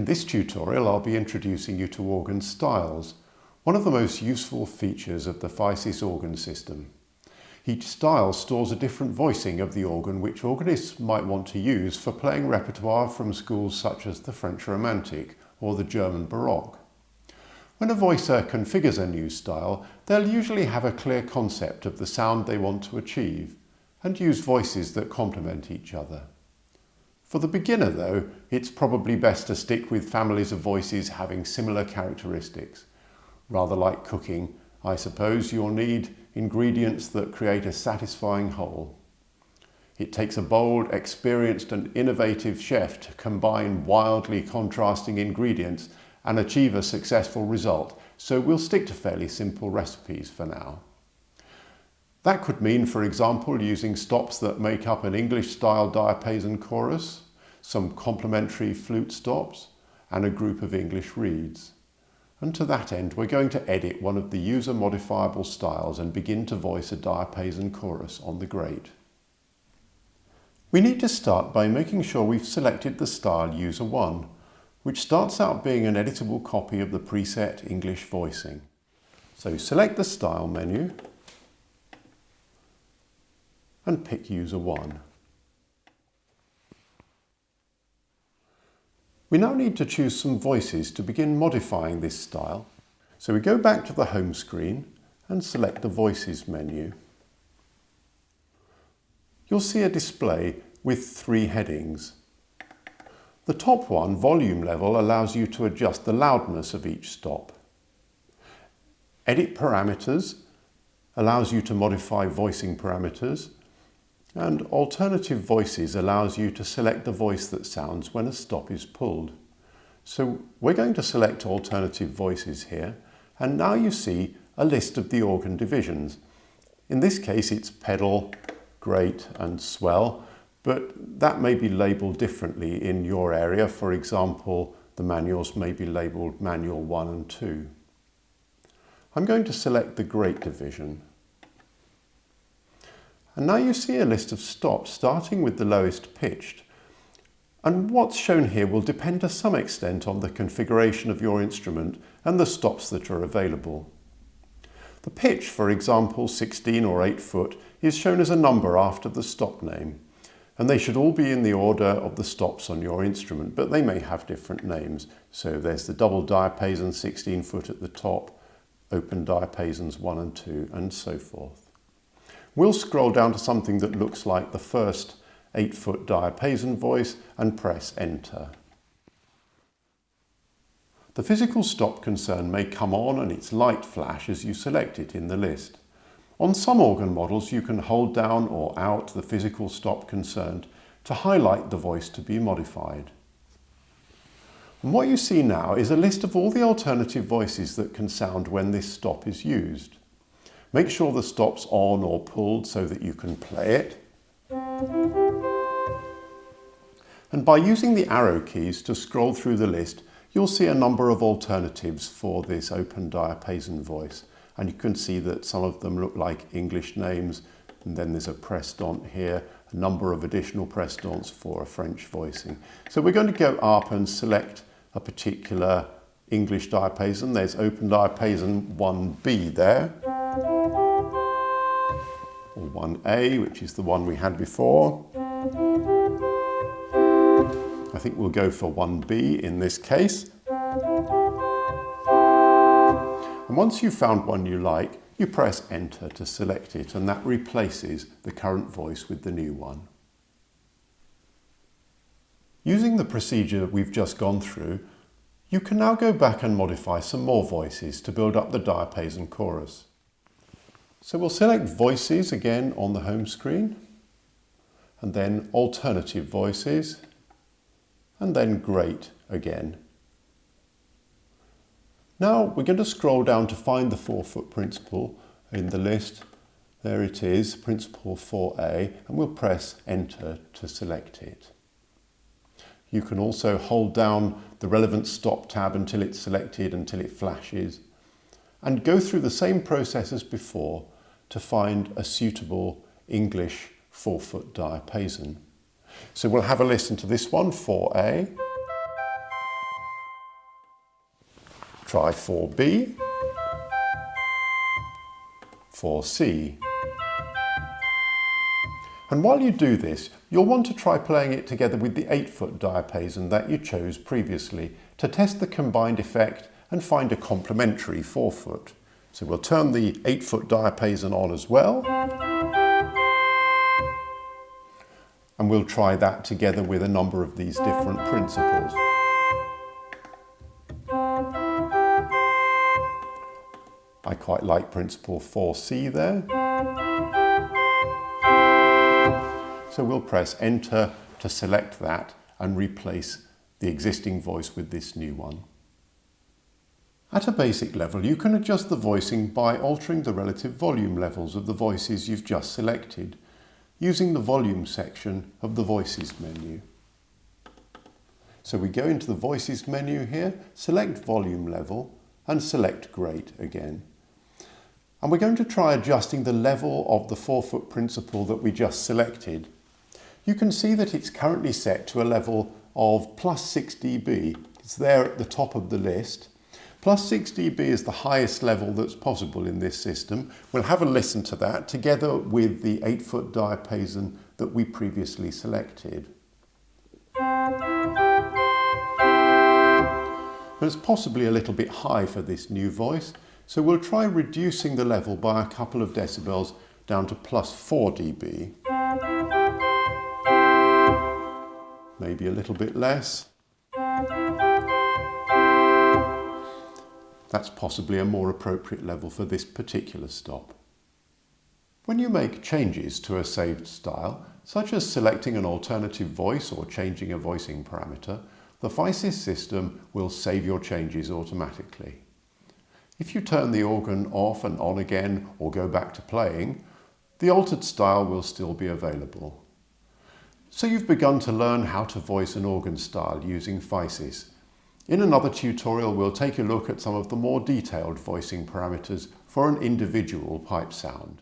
this tutorial I'll be introducing you to organ styles, one of the most useful features of the Physis organ system. Each style stores a different voicing of the organ which organists might want to use for playing repertoire from schools such as the French Romantic or the German Baroque. When a voicer configures a new style, they'll usually have a clear concept of the sound they want to achieve and use voices that complement each other. For the beginner though, it's probably best to stick with families of voices having similar characteristics. Rather like cooking, I suppose you'll need ingredients that create a satisfying whole. It takes a bold, experienced and innovative chef to combine wildly contrasting ingredients and achieve a successful result, so we'll stick to fairly simple recipes for now. That could mean, for example, using stops that make up an English-style diapason chorus, some complementary flute stops, and a group of English reeds. And to that end, we're going to edit one of the user-modifiable styles and begin to voice a diapason chorus on the grate. We need to start by making sure we've selected the style User 1, which starts out being an editable copy of the preset English voicing. So select the Style menu and pick User 1. We now need to choose some voices to begin modifying this style. So we go back to the home screen and select the Voices menu. You'll see a display with 3 headings. The top one, Volume Level, allows you to adjust the loudness of each stop. Edit Parameters allows you to modify voicing parameters. And Alternative Voices allows you to select the voice that sounds when a stop is pulled. So we're going to select Alternative Voices here, and now you see a list of the organ divisions. In this case it's pedal, grate and swell, but that may be labelled differently in your area. For example, the manuals may be labelled Manual 1 and 2. I'm going to select the grate division. And now you see a list of stops starting with the lowest pitched. And what's shown here will depend to some extent on the configuration of your instrument and the stops that are available. The pitch, for example 16 or 8 foot, is shown as a number after the stop name. And they should all be in the order of the stops on your instrument, but they may have different names. So there's the double diapason 16 foot at the top, open diapasons 1 and 2, and so forth. We'll scroll down to something that looks like the first 8-foot diapason voice and press Enter. The physical stop concern may come on and its light flash as you select it in the list. On some organ models you can hold down or out the physical stop concerned to highlight the voice to be modified. And what you see now is a list of all the alternative voices that can sound when this stop is used. Make sure the stop's on or pulled so that you can play it. And by using the arrow keys to scroll through the list, you'll see a number of alternatives for this open diapason voice. And you can see that some of them look like English names, and then there's a press-dont here, a number of additional press-donts for a French voicing. So we're going to go up and select a particular English diapason. There's open diapason 1B there. Or 1A, which is the one we had before. I think we'll go for 1B in this case. And once you've found one you like, you press Enter to select it, and that replaces the current voice with the new one. Using the procedure we've just gone through, you can now go back and modify some more voices to build up the diapason chorus. So we'll select Voices again on the home screen, and then Alternative Voices, and then Grate again. Now we're going to scroll down to find the 4-foot principle in the list. There it is, Principle 4A, and we'll press Enter to select it. You can also hold down the relevant stop tab until it's selected, until it flashes, and go through the same process as before to find a suitable English 4-foot diapason. So we'll have a listen to this one, 4A. Try 4B, 4C. And while you do this, you'll want to try playing it together with the 8-foot diapason that you chose previously to test the combined effect and find a complementary 4-foot. So we'll turn the 8-foot diapason on as well. And we'll try that together with a number of these different principles. I quite like principle 4C there. So we'll press enter to select that and replace the existing voice with this new one. At a basic level, you can adjust the voicing by altering the relative volume levels of the voices you've just selected, using the volume section of the voices menu. So we go into the voices menu here, select volume level and select great again. And we're going to try adjusting the level of the 4-foot principle that we just selected. You can see that it's currently set to a level of plus 6 dB. It's there at the top of the list. Plus 6 dB is the highest level that's possible in this system. We'll have a listen to that together with the 8-foot diapason that we previously selected. But it's possibly a little bit high for this new voice, so we'll try reducing the level by a couple of decibels down to plus 4 dB. Maybe a little bit less. That's possibly a more appropriate level for this particular stop. When you make changes to a saved style, such as selecting an alternative voice or changing a voicing parameter, the Physis system will save your changes automatically. If you turn the organ off and on again or go back to playing, the altered style will still be available. So you've begun to learn how to voice an organ style using Physis. In another tutorial, we'll take a look at some of the more detailed voicing parameters for an individual pipe sound.